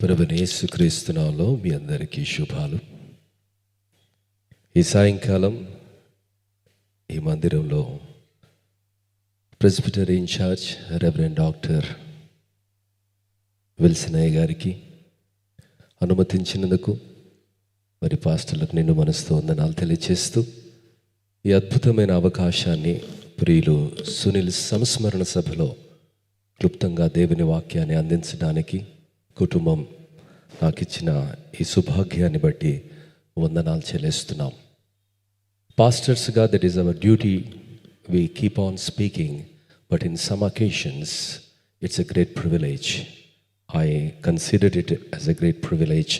ప్రభువైన యేసుక్రీస్తు నామములో మీ అందరికీ శుభాలు. ఈ సాయంకాలం ఈ మందిరంలో ప్రెస్బిటరీ ఇన్ఛార్జ్ రెవరెండ్ డాక్టర్ విల్సన్ అయ్య గారికి అనుమతించినందుకు మరి పాస్టర్లకు నిండు మనసుతో వందనాలు తెలియజేస్తూ ఈ అద్భుతమైన అవకాశాన్ని ప్రియులు సునీల్ సంస్మరణ సభలో క్లుప్తంగా దేవుని వాక్యాన్ని అందించడానికి కుటుంబం నాకు ఇచ్చిన ఈ సుభాగ్యాన్ని బట్టి వందనాలు చెల్లిస్తున్నాం. పాస్టర్స్గా that is our duty. We keep on speaking, but in some occasions it's a great privilege. I consider it as a great privilege.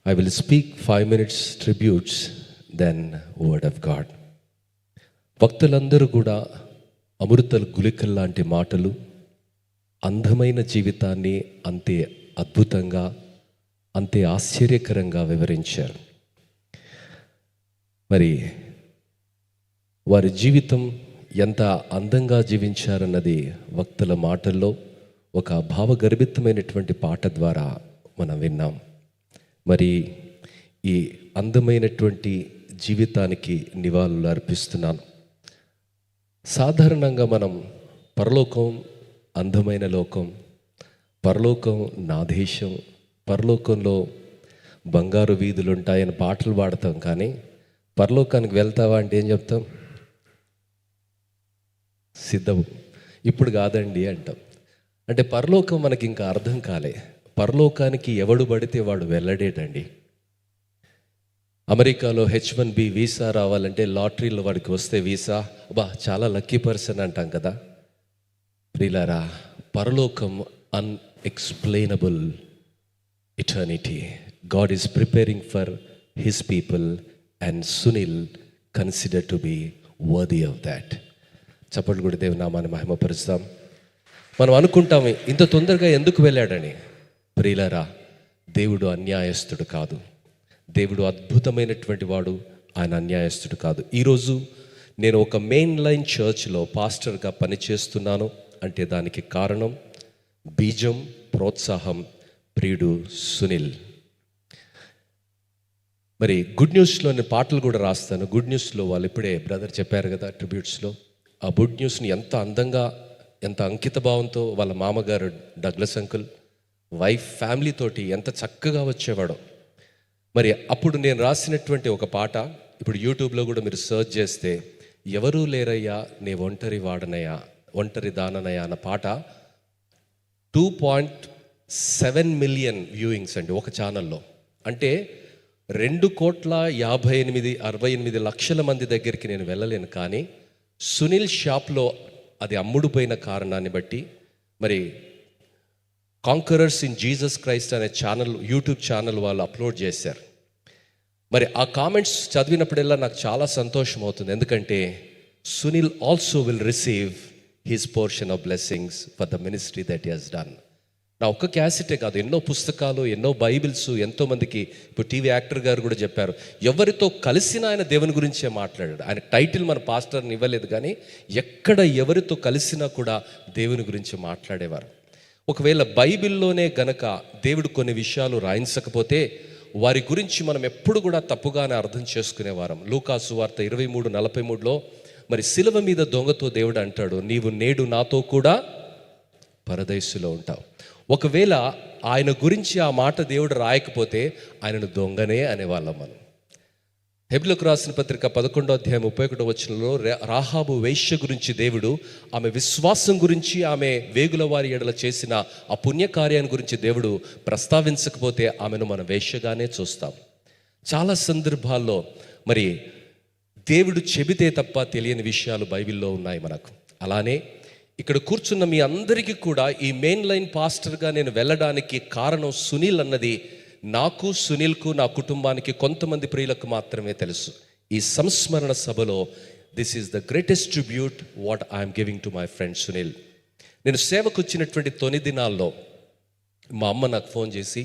I will speak 5 minutes tributes, then word of God. భక్తులందరూ కూడా అమృత గుళికల్లాంటి మాటలు, అందమైన జీవితాన్ని అంతే అద్భుతంగా, అంతే ఆశ్చర్యకరంగా వివరించారు. మరి వారి జీవితం ఎంత అందంగా జీవించారన్నది వక్తల మాటల్లో ఒక భావగర్భితమైనటువంటి పాట ద్వారా మనం విన్నాం. మరి ఈ అందమైనటువంటి జీవితానికి నివాళులు అర్పిస్తున్నాను. సాధారణంగా మనం పరలోకం అందమైన లోకం, పరలోకం నా దేశం, పరలోకంలో బంగారు వీధులు ఉంటాయని పాటలు పాడతాం. కానీ పరలోకానికి వెళ్తావా అంటే ఏం చెప్తాం? సిద్ధం, ఇప్పుడు కాదండి అంటాం. అంటే పరలోకం మనకి ఇంకా అర్థం కాలే. పరలోకానికి ఎవడు పడితే వాడు వెళ్ళడేటండి. అమెరికాలో H1B వీసా రావాలంటే లాటరీలో వాడికి వస్తే వీసా, చాలా లక్కీ పర్సన్ అంటాం కదా. ప్రియులారా, పరలోకం unexplainable eternity. God is preparing for his people and Sunil consider to be worthy of that. చప్పట్లు కూడా దేవుని నామాన్ని మహిమపరుస్తాం. మనం అనుకుంటాం ఇంత తొందరగా ఎందుకు వెళ్ళాడని. ప్రియులారా, దేవుడు అన్యాయస్తుడు కాదు. దేవుడు అద్భుతమైనటువంటి వాడు, ఆయన అన్యాయస్తుడు కాదు. ఈరోజు నేను ఒక మెయిన్ లైన్ చర్చ్లో పాస్టర్గా పనిచేస్తున్నాను అంటే దానికి కారణం, బీజం, ప్రోత్సాహం ప్రియుడు సునీల్. మరి గుడ్ న్యూస్లో నేను పాటలు కూడా రాస్తాను. గుడ్ న్యూస్లో వాళ్ళు ఇప్పుడే బ్రదర్ చెప్పారు కదా ట్రిబ్యూట్స్లో, ఆ గుడ్ న్యూస్ని ఎంత అందంగా, ఎంత అంకిత భావంతో వాళ్ళ మామగారు డగ్లస్ అంకుల్ వైఫ్ ఫ్యామిలీ తోటి ఎంత చక్కగా వచ్చేవాడో. మరి అప్పుడు నేను రాసినటువంటి ఒక పాట ఇప్పుడు యూట్యూబ్లో కూడా మీరు సర్చ్ చేస్తే, ఎవరూ లేరయ్యా నే ఒంటరి వాడనయ్యా, ఒంటరి దాననయ్యా అన్న పాట 2.7 మిలియన్ వ్యూయింగ్స్ అండి ఒక ఛానల్లో. అంటే 2,58,68 లక్షల మంది దగ్గరికి నేను వెళ్ళలేను. కానీ సునీల్ షాప్లో అది అమ్ముడుపోయిన కారణాన్ని బట్టి మరి కాంకరర్స్ ఇన్ జీసస్ క్రైస్ట్ అనే ఛానల్, యూట్యూబ్ ఛానల్ వాళ్ళు అప్లోడ్ చేశారు. మరి ఆ కామెంట్స్ చదివినప్పుడల్లా నాకు చాలా సంతోషం అవుతుంది. ఎందుకంటే Sunil also will receive his portion of blessings for the ministry that he has done. నా ఒక్క క్యాసెటే కాదు, ఎన్నో పుస్తకాలు, ఎన్నో బైబిల్స్, ఎంతోమందికి. ఇప్పుడు టీవీ యాక్టర్ గారు కూడా చెప్పారు, ఎవరితో కలిసిన ఆయన దేవుని గురించే మాట్లాడాడు. ఆయన టైటిల్ మన పాస్టర్ని ఇవ్వలేదు, కానీ ఎక్కడ ఎవరితో కలిసినా కూడా దేవుని గురించి మాట్లాడేవారు. ఒకవేళ బైబిల్లోనే గనక దేవుడు కొన్ని విషయాలు రాయించకపోతే వారి గురించి మనం ఎప్పుడు కూడా తప్పుగానే అర్థం చేసుకునేవారం. లూకా సువార్త 23:43లో మరి సిలువ మీద దొంగతో దేవుడు అంటాడు, నీవు నేడు నాతో కూడా పరదేశులో ఉంటావు. ఒకవేళ ఆయన గురించి ఆ మాట దేవుడు రాయకపోతే ఆయనను దొంగనే అనేవాళ్ళం మనం. హెబ్రీయులకు రాసిన పత్రిక 11:31 రాహాబు వేశ్య గురించి దేవుడు, ఆమె విశ్వాసం గురించి, ఆమె వేగుల వారి ఎడల చేసిన ఆ పుణ్యకార్యాన్ని గురించి దేవుడు ప్రస్తావించకపోతే ఆమెను మనం వేశ్యగానే చూస్తాం. చాలా సందర్భాల్లో మరి దేవుడు చెబితే తప్ప తెలియని విషయాలు బైబిల్లో ఉన్నాయి మనకు. అలానే ఇక్కడ కూర్చున్న మీ అందరికీ కూడా ఈ మెయిన్ లైన్ పాస్టర్గా నేను వెళ్ళడానికి కారణం సునీల్ అన్నది నాకు, సునీల్కు, నా కుటుంబానికి, కొంతమంది ప్రియులకు మాత్రమే తెలుసు. ఈ సంస్మరణ సభలో this is the greatest tribute what I'm giving to my friend Sunil. నేను సేవకు వచ్చినటువంటి తొలి దినాల్లో మా అమ్మ నాకు ఫోన్ చేసి,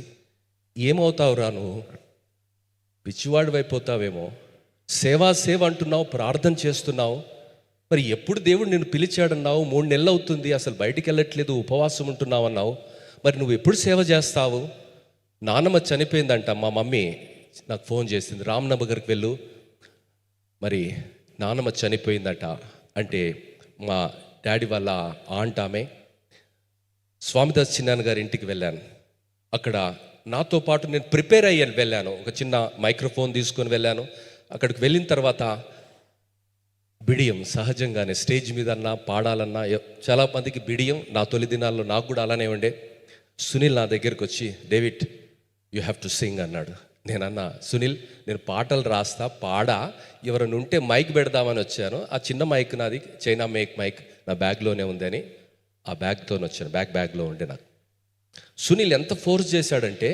ఏమవుతావు రా నువ్వు, పిచ్చివాడు అయిపోతావేమో, సేవ అంటున్నావు, ప్రార్థన చేస్తున్నావు, మరి ఎప్పుడు దేవుడు నిన్ను పిలిచాడన్నావు, 3 నెలలు అవుతుంది అసలు బయటికి వెళ్ళట్లేదు, ఉపవాసం ఉంటున్నావు అన్నావు, మరి నువ్వు ఎప్పుడు సేవ చేస్తావు? నాన్నమ్మ చనిపోయిందంట. మా మమ్మీ నాకు ఫోన్ చేసింది, రామ్నగర్కి వెళ్ళు, మరి నాన్నమ్మ చనిపోయిందట అంటే మా డాడీ వాళ్ళ ఆంట్ ఆమె. స్వామిదాస్ చిన్నాన్న గారి ఇంటికి వెళ్ళాను. అక్కడ నాతో పాటు నేను ప్రిపేర్ అయ్యాను, వెళ్ళాను. ఒక చిన్న మైక్రోఫోన్ తీసుకొని వెళ్ళాను. అక్కడికి వెళ్ళిన తర్వాత బిడియం సహజంగానే స్టేజ్ మీద అన్నా పాడాలన్నా చాలా మందికి బిడియం. నా తొలి దినాల్లో నాకు కూడా అలానే ఉండే. సునీల్ నా దగ్గరికి వచ్చి, David you have to sing అన్నాడు. నేను అన్నా, సునీల్ నేను పాటలు రాస్తా, పాడా, ఎవరైనా ఉంటే మైక్ పెడదామని వచ్చాను. ఆ చిన్న మైక్ నాది చైనా మేక్ మైక్ నా బ్యాగ్లోనే ఉందని ఆ బ్యాగ్తో వచ్చాను. బ్యాగ్లో ఉండే నాకు. సునీల్ ఎంత ఫోర్స్ చేశాడంటే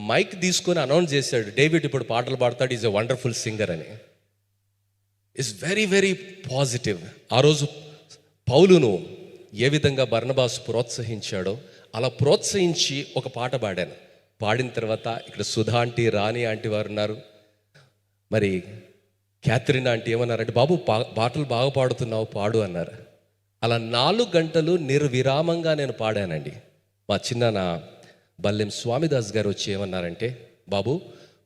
మైక్ తీసుకొని అనౌన్స్ చేశాడు, డేవిడ్ ఇప్పుడు పాటలు పాడతాడు, ఈజ్ ఎ వండర్ఫుల్ సింగర్ అని. It's very very positive. ఆ రోజు పౌలును ఏ విధంగా బర్నబాసు ప్రోత్సహించాడో అలా ప్రోత్సహించి ఒక పాట పాడాను. పాడిన తర్వాత ఇక్కడ సుధా ఆంటీ, రాణి ఆంటీ వారు ఉన్నారు. మరి క్యాథరిన్ ఆంటీ ఏమన్నారంటే, బాబు పాటలు బాగా పాడుతున్నావు, పాడు అన్నారు. అలా 4 గంటలు నిర్విరామంగా నేను పాడానండి. మా చిన్న బల్లెం స్వామిదాస్ గారు వచ్చి ఏమన్నారంటే, బాబు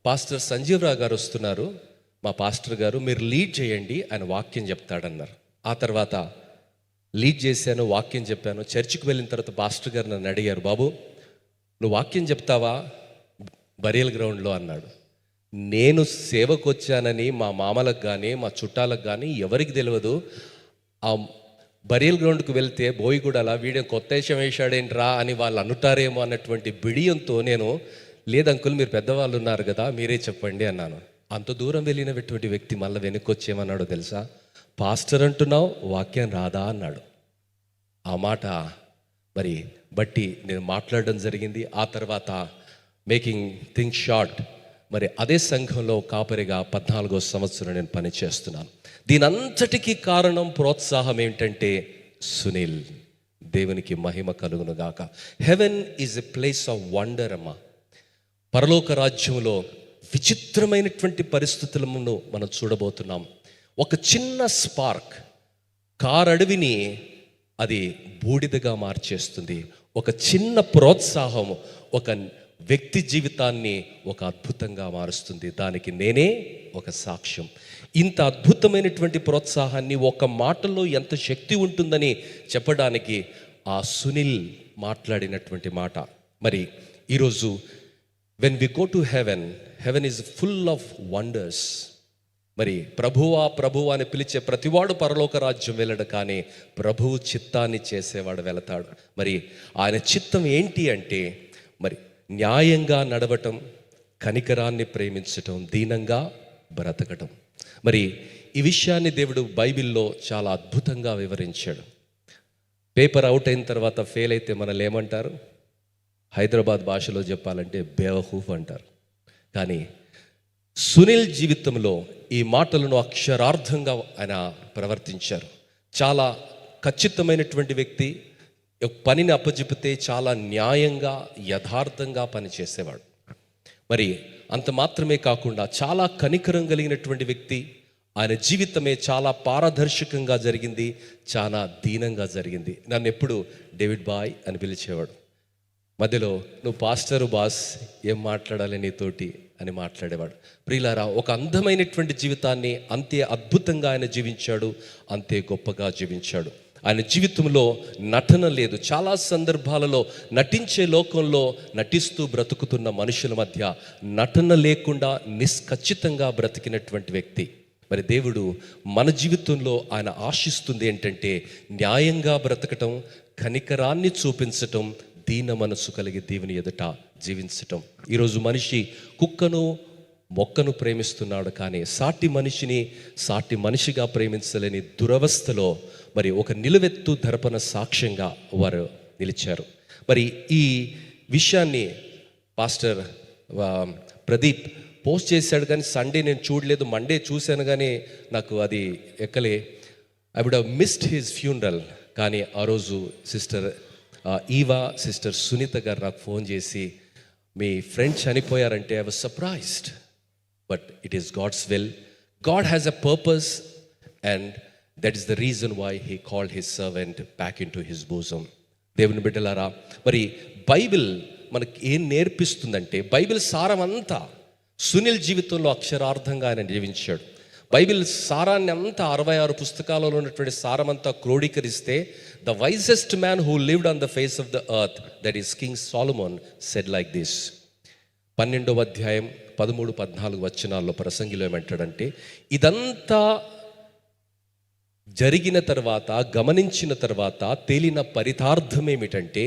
పాస్టర్ సంజీవరావు గారు వస్తున్నారు, మా పాస్టర్ గారు, మీరు లీడ్ చేయండి, ఆయన వాక్యం చెప్తాడన్నారు. ఆ తర్వాత లీడ్ చేశాను, వాక్యం చెప్పాను. చర్చికి వెళ్ళిన తర్వాత పాస్టర్ గారు నన్ను అడిగారు, బాబు నువ్వు వాక్యం చెప్తావా బరియల్ గ్రౌండ్లో అన్నాడు. నేను సేవకు వచ్చానని మా మామలకు కానీ మా చుట్టాలకు కానీ ఎవరికి తెలియదు. ఆ బరియల్ గ్రౌండ్కి వెళ్తే బోయిగూడల వీడియో కొత్త వేషం వేశాడేంట్రా అని వాళ్ళు అనుటారేమో అన్నటువంటి బిడియంతో నేను, లేదంకుల్ మీరు పెద్దవాళ్ళు ఉన్నారు కదా, మీరే చెప్పండి అన్నాను. అంత దూరం వెళ్ళినటువంటి వ్యక్తి మళ్ళీ వెనక్కి వచ్చేమన్నాడో తెలుసా? పాస్టర్ అంటున్నావు, వాక్యం రాదా అన్నాడు. ఆ మాట మరి బట్టి నేను మాట్లాడడం జరిగింది. ఆ తర్వాత మేకింగ్ థింగ్స్ షార్ట్, మరి అదే సంఘంలో కాపరిగా 14వ సంవత్సరం నేను పనిచేస్తున్నాను. దీనంతటికీ కారణం, ప్రోత్సాహం ఏంటంటే సునీల్. దేవునికి మహిమ కలుగును గాక. Heaven is a place of wonder అమ్మా. పరలోక రాజ్యంలో విచిత్రమైనటువంటి పరిస్థితులను మనం చూడబోతున్నాం. ఒక చిన్న స్పార్క్ కారడవిని అది బూడిదగా మార్చేస్తుంది. ఒక చిన్న ప్రోత్సాహం ఒక వ్యక్తి జీవితాన్ని ఒక అద్భుతంగా మారుస్తుంది. దానికి నేనే ఒక సాక్ష్యం. ఇంత అద్భుతమైనటువంటి ప్రోత్సాహాన్ని ఒక మాటలో ఎంత శక్తి ఉంటుందని చెప్పడానికి ఆ సునీల్ మాట్లాడినటువంటి మాట. మరి ఈరోజు when we go to heaven, heaven is full of wonders. మరి ప్రభువా అని పిలిచే ప్రతివాడు పరలోక రాజ్యం వెళ్ళడు, కానీ ప్రభువు చిత్తాన్ని చేసేవాడు వెళతాడు. మరి ఆయన చిత్తం ఏంటి అంటే, మరి న్యాయంగా నడవటం, కనికరాన్ని ప్రేమించటం, దీనంగా బ్రతకటం. మరి ఈ విషయాన్ని దేవుడు బైబిల్లో చాలా అద్భుతంగా వివరించాడు. పేపర్ అవుట్ అయిన తర్వాత ఫెయిల్ అయితే మనల్ని ఏమంటారు? హైదరాబాద్ భాషలో చెప్పాలంటే బేవహూఫ్ అంటారు. కానీ సునీల్ జీవితంలో ఈ మాటలను అక్షరార్థంగా ఆయన ప్రవర్తించారు. చాలా ఖచ్చితమైనటువంటి వ్యక్తి. పనిని అప్పచెపితే చాలా న్యాయంగా యథార్థంగా పనిచేసేవాడు. మరి అంత మాత్రమే కాకుండా చాలా కనికరం కలిగినటువంటి వ్యక్తి. ఆయన జీవితమే చాలా పారదర్శకంగా జరిగింది, చాలా దీనంగా జరిగింది. నన్ను ఎప్పుడు డేవిడ్ బాయ్ అని పిలిచేవాడు. మధ్యలో నువ్వు పాస్టరు బాస్, ఏం మాట్లాడాలి నీతోటి అని మాట్లాడేవాడు. ప్రియులారా, ఒక అందమైనటువంటి జీవితాన్ని అంతే అద్భుతంగా ఆయన జీవించాడు, అంతే గొప్పగా జీవించాడు. ఆయన జీవితంలో నటన లేదు. చాలా సందర్భాలలో నటించే లోకంలో నటిస్తూ బ్రతుకుతున్న మనుషుల మధ్య నటన లేకుండా నిష్కచ్చితంగా బ్రతికినటువంటి వ్యక్తి. మరి దేవుడు మన జీవితంలో ఆయన ఆశిస్తుంది ఏంటంటే న్యాయంగా బ్రతకటం, కనికరాన్ని చూపించటం, దీన మనసు కలిగి దేవుని ఎదుట జీవించటం. ఈరోజు మనిషి కుక్కను మొక్కను ప్రేమిస్తున్నాడు, కానీ సాటి మనిషిని సాటి మనిషిగా ప్రేమించలేని దురవస్థలో మరి ఒక నిలువెత్తు దర్పణ సాక్ష్యంగా వారు నిలిచారు. మరి ఈ విషయాన్ని పాస్టర్ ప్రదీప్ పోస్ట్ చేశాడు, కానీ సండే నేను చూడలేదు. మండే చూశాను కానీ నాకు అది ఎక్కలే. I would have missed his funeral. కానీ ఆ రోజు సిస్టర్ ఈవా, సిస్టర్ సునీత గారు నాకు ఫోన్ చేసి, మీ ఫ్రెండ్ చనిపోయారంటే I was surprised. But it is God's will. God has a purpose and that is the reason why he called his servant back into his bosom. దేవుని బిడ్డలారా, మరి Bible మనకి ఏం నేర్పిస్తుందంటే, బైబిల్ సారం అంతా సునీల్ జీవితంలో అక్షరార్థంగా ఆయన జీవించాడు. బైబిల్ సారాన్ని అంతా 66 పుస్తకాలలో ఉన్నటువంటి సారమంతా క్రోడీకరిస్తే, the wisest man who lived on the face of the earth, that is King Solomon, said like this. 12వ అధ్యాయం 13-14 వచనాల్లో ప్రసంగిలో ఏమంటాడంటే, ఇదంతా జరిగిన తర్వాత, గమనించిన తర్వాత తేలిన పరితార్థం ఏమిటంటే,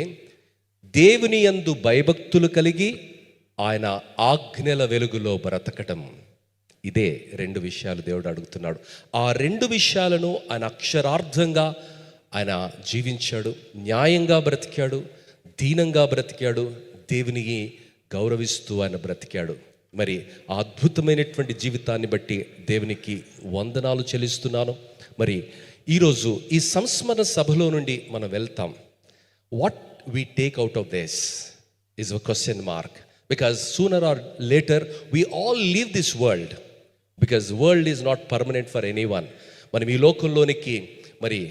దేవుని యందు భయభక్తులు కలిగి ఆయన ఆజ్ఞల వెలుగులో బ్రతకటం. ఇదే 2 విషయాలు దేవుడు అడుగుతున్నాడు. ఆ 2 విషయాలను ఆయన అక్షరార్థంగా ఆయన జీవించాడు. న్యాయంగా బ్రతికాడు, దీనంగా బ్రతికాడు, దేవునికి గౌరవిస్తూ ఆయన బ్రతికాడు. మరి ఆ అద్భుతమైనటువంటి జీవితాన్ని బట్టి దేవునికి వందనాలు చెల్లిస్తున్నాను. మరి ఈరోజు ఈ సంస్మరణ సభలో నుండి మనం వెళ్తాం. What we take out of this is a question mark, because sooner or later we all leave this world, because world is not permanent for anyone. మనం ఈ లోకంలోనికి మరి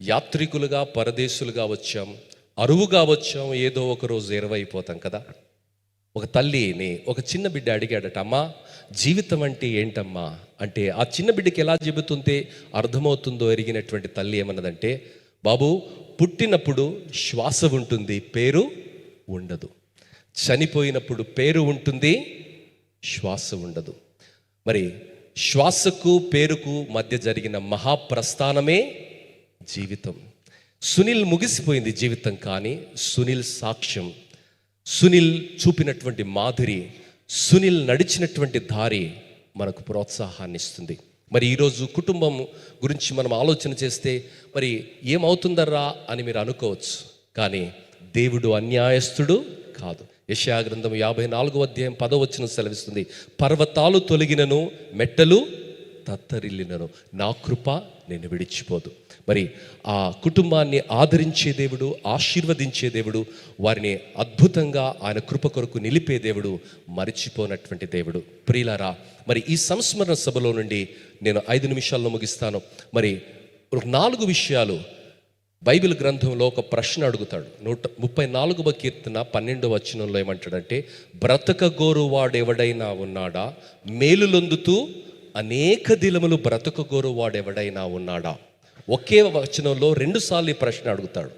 యాత్రికులుగా, పరదేశులుగా వచ్చాం, అరువుగా వచ్చాం, ఏదో ఒక రోజు ఎరవైపోతాం కదా. ఒక తల్లిని ఒక చిన్న బిడ్డ అడిగాడట, అమ్మా జీవితం అంటే ఏంటమ్మా అంటే, ఆ చిన్న బిడ్డకి ఎలా చెబుతుంటే అర్థమవుతుందో ఎరిగినటువంటి తల్లి ఏమన్నదంటే, బాబు పుట్టినప్పుడు శ్వాస ఉంటుంది, పేరు ఉండదు. చనిపోయినప్పుడు పేరు ఉంటుంది, శ్వాస ఉండదు. మరి శ్వాసకు పేరుకు మధ్య జరిగిన మహాప్రస్థానమే జీవితం. సునీల్ ముగిసిపోయింది జీవితం, కానీ సునీల్ సాక్ష్యం, సునీల్ చూపినటువంటి మాదిరి, సునీల్ నడిచినటువంటి దారి మనకు ప్రోత్సాహాన్ని ఇస్తుంది. మరి ఈరోజు కుటుంబం గురించి మనం ఆలోచన చేస్తే మరి ఏమవుతుందర్రా అని మీరు అనుకోవచ్చు, కానీ దేవుడు అన్యాయస్తుడు కాదు. యెషయా గ్రంథం 54వ అధ్యాయం 10వ వచనం సెలవిస్తుంది, పర్వతాలు తొలగినను, మెట్టలు తత్తరిల్లినను, నా కృప నేను విడిచిపోదు. మరి ఆ కుటుంబాన్ని ఆదరించే దేవుడు, ఆశీర్వదించే దేవుడు, వారిని అద్భుతంగా ఆయన కృప కొరకు నిలిపే దేవుడు, మరిచిపోనటువంటి దేవుడు. ప్రియులారా, మరి ఈ సంస్మరణ సభలో నుండి నేను 5 నిమిషాల్లో ముగిస్తాను. మరి 4 విషయాలు బైబిల్ గ్రంథంలో ఒక ప్రశ్న అడుగుతాడు. 134వ కీర్తన 12వ వచనంలో ఏమంటాడంటే, బ్రతకగోరు వాడెవడైనా ఉన్నాడా, మేలులొందుతూ అనేక దినములు బ్రతకగోరు వాడెవడైనా ఉన్నాడా. ఒకే వచనంలో 2 సార్లు ఈ ప్రశ్న అడుగుతాడు.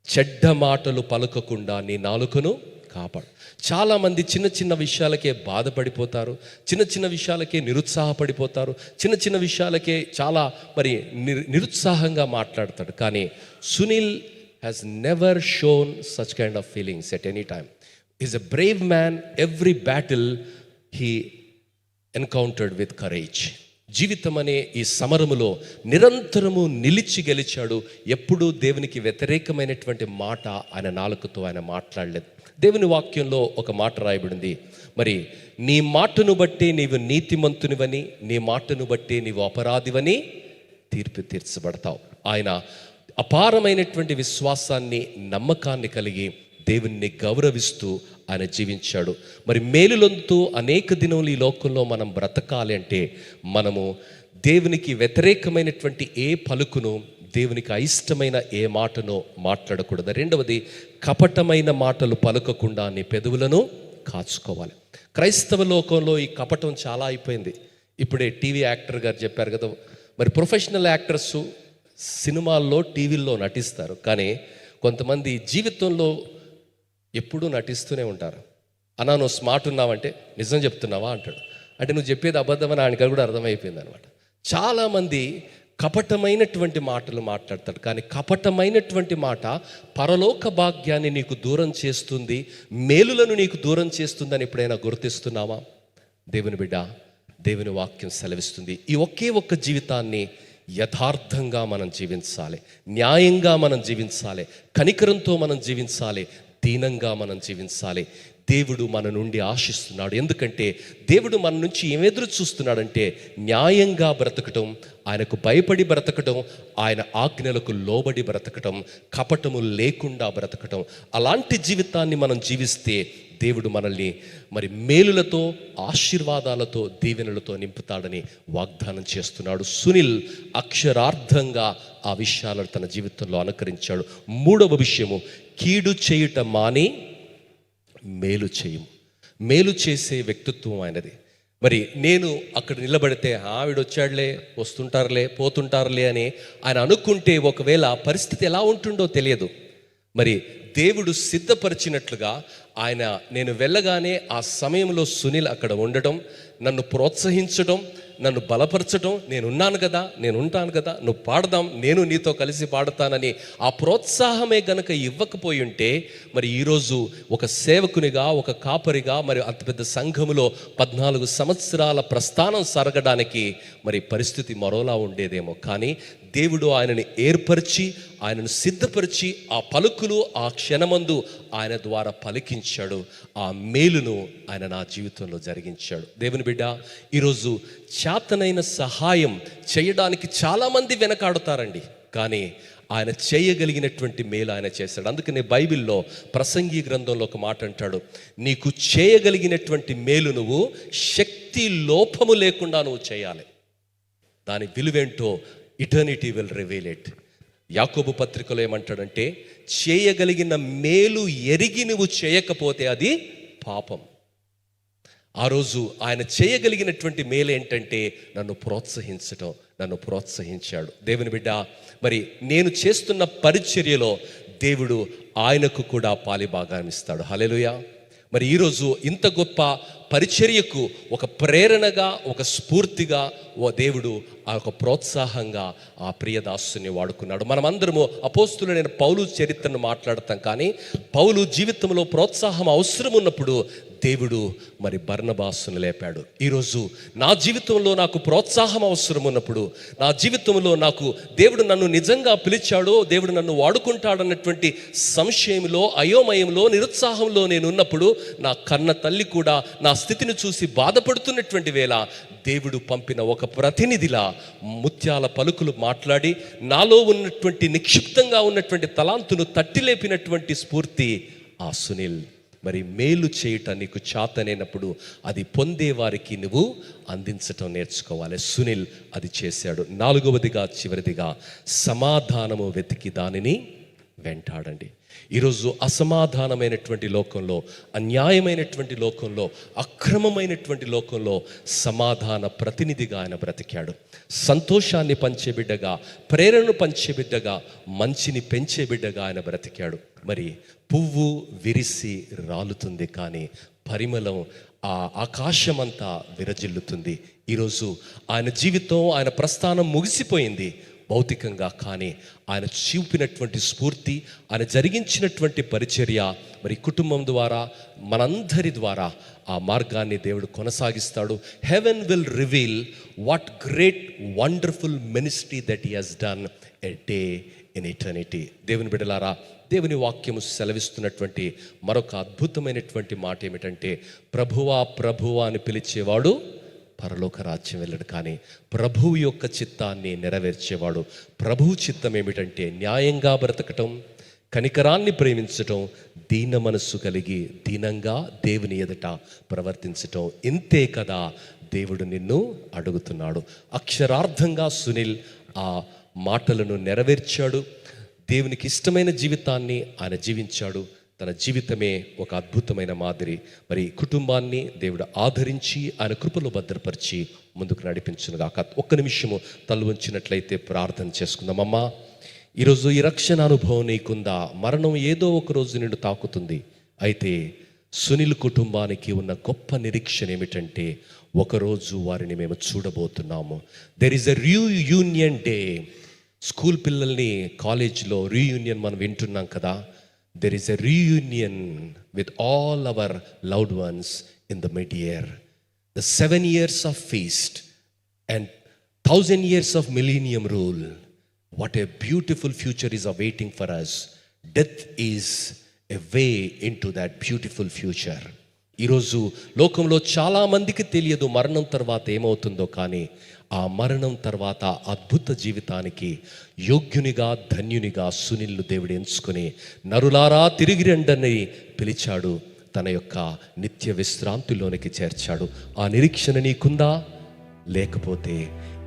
చెడ్డ మాటలు పలకకుండా నీ నాలుకను కాపాడు. చాలామంది చిన్న చిన్న విషయాలకే బాధపడిపోతారు, చిన్న చిన్న విషయాలకే నిరుత్సాహపడిపోతారు, చిన్న చిన్న విషయాలకే చాలా మరి నిరుత్సాహంగా మాట్లాడతాడు. కానీ Sunil has never shown such kind of feelings at any time. Is a Brave man. Every battle he encountered with courage. జీవితం అనే ఈ సమరములో నిరంతరము నిలిచి గెలిచాడు. ఎప్పుడూ దేవునికి వ్యతిరేకమైనటువంటి మాట ఆయన నాలుకతో ఆయన మాట్లాడలేదు. దేవుని వాక్యంలో ఒక మాట రాయబడింది, మరి నీ మాటను బట్టి నీవు నీతిమంతునివని, నీ మాటను బట్టి నీవు అపరాధివని తీర్పు తీర్చబడతావు. ఆయన అపారమైనటువంటి విశ్వాసాన్ని, నమ్మకాన్ని కలిగి దేవుణ్ణి గౌరవిస్తూ ఆయన జీవించాడు. మరి మేలులొందుతూ అనేక దినములు ఈ లోకంలో మనం బ్రతకాలి అంటే మనము దేవునికి వ్యతిరేకమైనటువంటి ఏ పలుకును, దేవునికి అయిష్టమైన ఏ మాటను మాట్లాడకూడదు. 2వది, కపటమైన మాటలు పలకకుండా నీ పెదవులను కాచుకోవాలి. క్రైస్తవ లోకంలో ఈ కపటం చాలా అయిపోయింది. ఇప్పుడే టీవీ యాక్టర్ గారు చెప్పారు కదా, మరి ప్రొఫెషనల్ యాక్టర్స్ సినిమాల్లో, టీవీల్లో నటిస్తారు, కానీ కొంతమంది జీవితంలో ఎప్పుడూ నటిస్తూనే ఉంటారు. అన్నా నువ్వు స్మార్ట్ ఉన్నావంటే నిజం చెప్తున్నావా అంటాడు. అంటే నువ్వు చెప్పేది అబద్ధమని ఆయనకి కూడా అర్థమైపోయింది అనమాట. చాలామంది కపటమైనటువంటి మాటలు మాట్లాడతాడు, కానీ కపటమైనటువంటి మాట పరలోక భాగ్యాన్ని నీకు దూరం చేస్తుంది, మేలులను నీకు దూరం చేస్తుందని ఎప్పుడైనా గుర్తిస్తున్నావా? దేవుని బిడ్డ, దేవుని వాక్యం సెలవిస్తుంది, ఈ ఒకే ఒక్క జీవితాన్ని యథార్థంగా మనం జీవించాలి, న్యాయంగా మనం జీవించాలి, కనికరంతో మనం జీవించాలి, దీనంగా మనం జీవించాలి. దేవుడు మన నుండి ఆశిస్తున్నాడు. ఎందుకంటే దేవుడు మన నుంచి ఏమెదురు చూస్తున్నాడంటే న్యాయంగా బ్రతకటం, ఆయనకు భయపడి బ్రతకటం, ఆయన ఆజ్ఞలకు లోబడి బ్రతకటం, కపటము లేకుండా బ్రతకటం. అలాంటి జీవితాన్ని మనం జీవిస్తే దేవుడు మనల్ని మరి మేలులతో, ఆశీర్వాదాలతో, దీవెనలతో నింపుతాడని వాగ్దానం చేస్తున్నాడు. సునీల్ అక్షరార్థంగా ఆ విషయాలను తన జీవితంలో అనుకరించాడు. 3వ విషయము, కీడు చేయుట మాని మేలు చేయము. మేలు చేసే వ్యక్తిత్వం ఆయనది. మరి నేను అక్కడ నిలబడితే ఆవిడ వచ్చాడులే, వస్తుంటారులే, పోతుంటారులే అని ఆయన అనుకుంటే ఒకవేళ పరిస్థితి ఎలా ఉంటుందో తెలియదు. మరి దేవుడు సిద్ధపరిచినట్లుగా ఆయన, నేను వెళ్ళగానే ఆ సమయంలో సునీల్ అక్కడ ఉండడం, నన్ను ప్రోత్సహించడం, నన్ను బలపరచడం, నేను ఉంటాను కదా, నువ్వు పాడదాం, నేను నీతో కలిసి పాడతానని ఆ ప్రోత్సాహమే గనక ఇవ్వకపోయి ఉంటే మరి ఈరోజు ఒక సేవకునిగా, ఒక కాపరిగా, మరి అంత పెద్ద సంఘములో 14 సంవత్సరాల ప్రస్థానం సరగడానికి మరి పరిస్థితి మరోలా ఉండేదేమో. కానీ దేవుడు ఆయనని ఏర్పరిచి, ఆయనను సిద్ధపరిచి, ఆ పలుకులు ఆ క్షణమందు ఆయన ద్వారా పలికించాడు. ఆ మేలును ఆయన నా జీవితంలో జరిగించాడు. దేవుని బిడ్డ, ఈరోజు చేతనైన సహాయం చేయడానికి చాలామంది వెనకాడుతారండి, కానీ ఆయన చేయగలిగినటువంటి మేలు ఆయన చేశాడు. అందుకనే బైబిల్లో ప్రసంగి గ్రంథంలో ఒక మాట అంటాడు, నీకు చేయగలిగినటువంటి మేలు నువ్వు శక్తి లోపము లేకుండా నువ్వు చేయాలి. దాని విలువేంటో ఇటర్నిటీ విల్ రివీల్ ఇట్. యాకోబు పత్రికలో ఏమంటాడంటే, చేయగలిగిన మేలు ఎరిగి నువ్వు చేయకపోతే అది పాపం. ఆ రోజు ఆయన చేయగలిగినటువంటి మేలు ఏంటంటే నన్ను ప్రోత్సహించటం, నన్ను ప్రోత్సహించాడు. దేవుని బిడ్డ, మరి నేను చేస్తున్న పరిచర్యలో దేవుడు ఆయనకు కూడా పాలిభాగాన్ని ఇస్తాడు. హల్లెలూయా. మరి ఈరోజు ఇంత గొప్ప పరిచర్యకు ఒక ప్రేరణగా, ఒక స్ఫూర్తిగా ఓ దేవుడు ఆ ఒక ప్రోత్సాహంగా ఆ ప్రియదాసుని వాడుకున్నాడు. మనమందరము అపోస్తులైన పౌలు చరిత్రను మాట్లాడతాం, కానీ పౌలు జీవితంలో ప్రోత్సాహం అవసరం ఉన్నప్పుడు దేవుడు మరి బర్నబాసును లేపాడు. ఈరోజు నా జీవితంలో నాకు ప్రోత్సాహం అవసరం ఉన్నప్పుడు, నా జీవితంలో నాకు దేవుడు నన్ను నిజంగా పిలిచాడో, దేవుడు నన్ను వాడుకుంటాడన్నటువంటి సంశయంలో, అయోమయంలో, నిరుత్సాహంలో నేను ఉన్నప్పుడు, నా కన్న తల్లి కూడా నా స్థితిని చూసి బాధపడుతున్నటువంటి వేళ దేవుడు పంపిన ఒక ప్రతినిధిలా ముత్యాల పలుకులు మాట్లాడి నాలో ఉన్నటువంటి నిక్షిప్తంగా ఉన్నటువంటి తలాంతును తట్టి లేపినటువంటి స్ఫూర్తి ఆ సునీల్. మరి మేలు చేయటం నీకు చేతనైనప్పుడు అది పొందేవారికి నువ్వు అందించటం నేర్చుకోవాలి. సునీల్ అది చేశాడు. 4వదిగా, చివరిదిగా, సమాధానము వెతికి దానిని వెంటాడండి. ఈరోజు అసమాధానమైనటువంటి లోకంలో, అన్యాయమైనటువంటి లోకంలో, అక్రమమైనటువంటి లోకంలో సమాధాన ప్రతినిధిగా ఆయన బ్రతికాడు. సంతోషాన్ని పంచే బిడ్డగా, ప్రేరణను పంచే బిడ్డగా, మంచిని పెంచే బిడ్డగా ఆయన బ్రతికాడు. మరి పువ్వు విరిసి రాలుతుంది, కానీ పరిమళం ఆ ఆకాశమంతా విరజిల్లుతుంది. ఈరోజు ఆయన జీవితం, ఆయన ప్రస్థానం ముగిసిపోయింది భౌతికంగా, కానీ ఆయన చూపినటువంటి స్ఫూర్తి, ఆయన జరిగించినటువంటి పరిచర్య మరి కుటుంబం ద్వారా, మనందరి ద్వారా ఆ మార్గాన్ని దేవుడు కొనసాగిస్తాడు. Heaven will reveal what great wonderful ministry that he has done a day in eternity. దేవుని బిడ్డలారా, దేవుని వాక్యము సెలవిస్తున్నటువంటి మరొక అద్భుతమైనటువంటి మాట ఏమిటంటే, ప్రభువా ప్రభువా అని పిలిచేవాడు పరలోక రాజ్యం వెళ్ళడు, కానీ ప్రభువు యొక్క చిత్తాన్ని నెరవేర్చేవాడు. ప్రభువు చిత్తం ఏమిటంటే న్యాయంగా బ్రతకటం, కనికరాన్ని ప్రేమించటం, దీన మనస్సు కలిగి దీనంగా దేవుని ఎదుట ప్రవర్తించటం. ఇంతే కదా దేవుడు నిన్ను అడుగుతున్నాడు. అక్షరార్థంగా సునీల్ ఆ మాటలను నెరవేర్చాడు. దేవునికి ఇష్టమైన జీవితాన్ని ఆయన జీవించాడు. తన జీవితమే ఒక అద్భుతమైన మాదిరి. మరి కుటుంబాన్ని దేవుడు ఆదరించి ఆయన కృపలో భద్రపరిచి ముందుకు నడిపించునుగాక. ఒక్క నిమిషము తల వంచినట్లయితే ప్రార్థన చేసుకుందాం. అమ్మా, ఈరోజు ఈ రక్షణ అనుభవం నీకుందా? మరణం ఏదో ఒక రోజు నిన్ను తాకుతుంది. అయితే సునీల్ కుటుంబానికి ఉన్న గొప్ప నిరీక్షణ ఏమిటంటే, ఒకరోజు వారిని మేము చూడబోతున్నాము. There is a reunion day. School పిల్లల్ని కాలేజ్లో రీయూనియన్ మనం వింటున్నాం కదా. There is a reunion with all our loved ones in the mid-year. The 7 years of feast and 1000 years of millennium rule. What a beautiful future is awaiting for us. Death is a way into that beautiful future. ఈరోజు లోకంలో చాలామందికి తెలియదు మరణం తర్వాత ఏమవుతుందో, కానీ ఆ మరణం తర్వాత అద్భుత జీవితానికి యోగ్యునిగా, ధన్యునిగా సునీల్ను దేవుడు ఎంచుకొని, నరులారా తిరిగి రండని పిలిచాడు. తన యొక్క నిత్య విశ్రాంతిలోనికి చేర్చాడు. ఆ నిరీక్షణ నీకుందా? లేకపోతే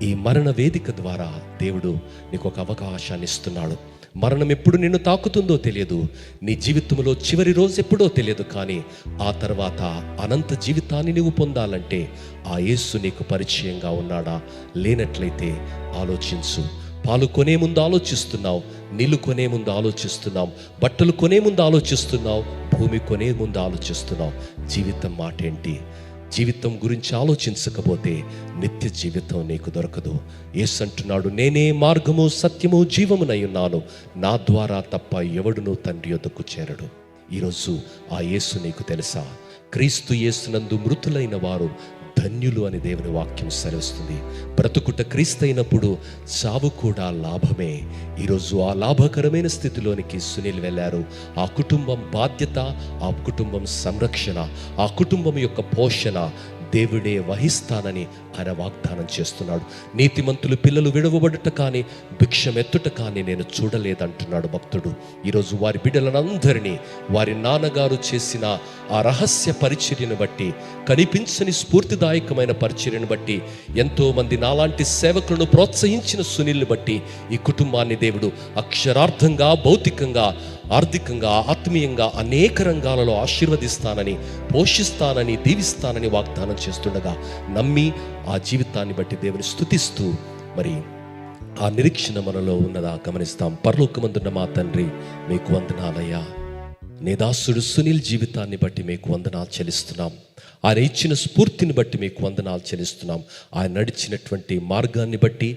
ఈ మరణ వేదిక ద్వారా దేవుడు నీకు ఒక అవకాశాన్ని ఇస్తున్నాడు. మరణం ఎప్పుడు నిన్ను తాకుతుందో తెలియదు, నీ జీవితంలో చివరి రోజు ఎప్పుడో తెలియదు. కానీ ఆ తర్వాత అనంత జీవితాన్ని నువ్వు పొందాలంటే ఆ యేసు నీకు పరిచయంగా ఉన్నాడా? లేనట్లయితే ఆలోచించు. పాలు కొనే ముందు ఆలోచిస్తున్నావు, నీళ్లు కొనే ముందు ఆలోచిస్తున్నావు, బట్టలు కొనే ముందు ఆలోచిస్తున్నావు, భూమి కొనే ముందు ఆలోచిస్తున్నావు. జీవితం మాట ఏంటి? జీవితం గురించి ఆలోచించకపోతే నిత్య జీవితం నీకు దొరకదు. యేసు అంటున్నాడు, నేనే మార్గము సత్యము జీవమునై ఉన్నాను, నా ద్వారా తప్ప ఎవడునూ తండ్రి యొద్దకు చేరడు. ఈరోజు ఆ యేసు నీకు తెలుసా? క్రీస్తు యేసునందు మృతులైన వారు ధన్యులు అని దేవుని వాక్యం సెలవిస్తుంది. బ్రతుకుట క్రీస్తైనప్పుడు చావు కూడా లాభమే. ఈరోజు ఆ లాభకరమైన స్థితిలోనికి సునీల్ వెళ్ళారు. ఆ కుటుంబం బాధ్యత, ఆ కుటుంబం సంరక్షణ, ఆ కుటుంబం యొక్క పోషణ దేవుడే వహిస్తానని ఆయన వాగ్దానం చేస్తున్నాడు. నీతిమంతులు పిల్లలు విడవబడుట కానీ భిక్షమెత్తుట కానీ నేను చూడలేదంటున్నాడు భక్తుడు. ఈరోజు వారి బిడ్డలనందరినీ వారి నాన్నగారు చేసిన ఆ రహస్య పరిచర్యను బట్టి, కనిపించని స్ఫూర్తిదాయకమైన పరిచర్యను బట్టి, ఎంతోమంది నాలాంటి సేవకులను ప్రోత్సహించిన సునీల్ని బట్టి ఈ కుటుంబాన్ని దేవుడు అక్షరార్థంగా, భౌతికంగా, ఆర్థికంగా, ఆత్మీయంగా అనేక రంగాలలో ఆశీర్వదిస్తానని, పోషిస్తానని, దీవిస్తానని వాగ్దానం చేస్తుండగా నమ్మి ఆ జీవితాన్ని బట్టి దేవుని స్తుతిస్తూ మరి ఆ నిరీక్షణ మనలో ఉన్నదా గమనిస్తాం. పరలోకమందున్న మా తండ్రి, మీకు వందనాలయ్యా. నీ దాసుడు సునీల్ జీవితాన్ని బట్టి మీకు వందనాలు చెల్లిస్తున్నాం. ఆయన ఇచ్చిన స్ఫూర్తిని బట్టి మీకు వందనాలు చెల్లిస్తున్నాం. ఆయన నడిచినటువంటి మార్గాన్ని బట్టి,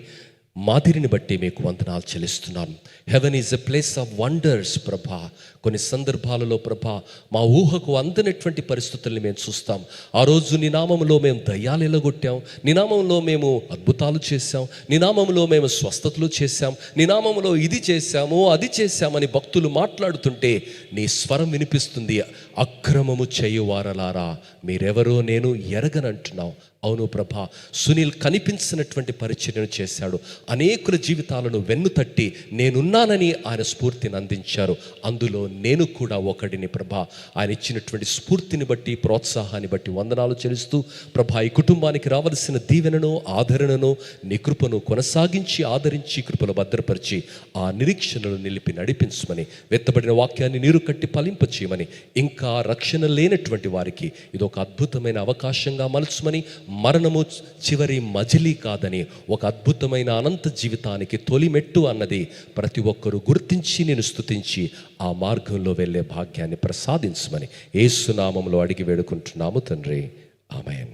మాదిరిని బట్టి మీకు వందనాలు చెల్లిస్తున్నాం. Heaven is a place of wonders ప్రభా. కొన్ని సందర్భాలలో ప్రభా మా ఊహకు అందనటువంటి పరిస్థితుల్ని మేము చూస్తాం. ఆ రోజు నీ నామంలో మేము దయ్యాలు ఎలగొట్టాం, నీ నామంలో మేము అద్భుతాలు చేశాం, నీ నామంలో మేము స్వస్థతలు చేశాం, నీ నామంలో ఇది చేశాము అది చేశామని భక్తులు మాట్లాడుతుంటే నీ స్వరం వినిపిస్తుంది, అక్రమము చేయువారలారా మీరెవరో నేను ఎరగనంటున్నావు. అవును ప్రభా, సునీల్ కనిపించినటువంటి పరిచర్యను చేశాడు. అనేకుల జీవితాలను వెన్ను తట్టి నేనున్నానని ఆయన స్ఫూర్తిని అందించారు. అందులో నేను కూడా ఒకడిని ప్రభా. ఆయన ఇచ్చినటువంటి స్ఫూర్తిని బట్టి, ప్రోత్సాహాన్ని బట్టి వందనాలు చెల్లిస్తూ ప్రభా, ఈ కుటుంబానికి రావలసిన దీవెనను, ఆదరణను, నీ కృపను కొనసాగించి ఆదరించి కృపలో భద్రపరిచి ఆ నిరీక్షణలు నిలిపి నడిపించమని, వెత్తబడిన వాక్యాన్ని నీరు కట్టి ఫలింపచేయమని, ఇంకా రక్షణ లేనటువంటి వారికి ఇది ఒక అద్భుతమైన అవకాశంగా మలుచుమని, మరణము చివరి మజిలీ కాదని, ఒక అద్భుతమైన అనంత జీవితానికి తొలిమెట్టు అన్నది ప్రతి ఒక్కరూ గుర్తించి నేను స్తుతించి ఆ మార్గంలో వెళ్ళే భాగ్యాన్ని ప్రసాదించమని యేసు నామములో అడిగి వేడుకుంటున్నాము తండ్రి. ఆమేన్.